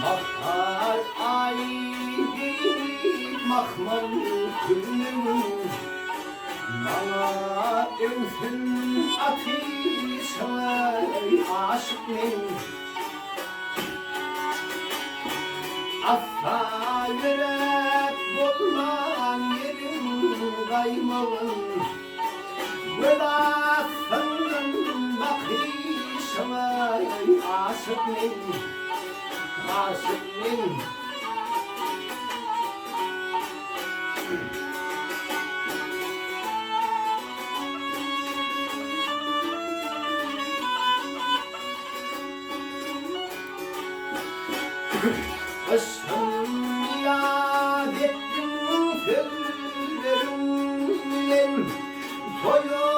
Bahar ayı makmal gülüm bana evsin ateşe aşık men asla yürek bulman yerim kaymağın Vedasın bakışıma aşık men aşık men Kışın yad ettim sözlerimle soyun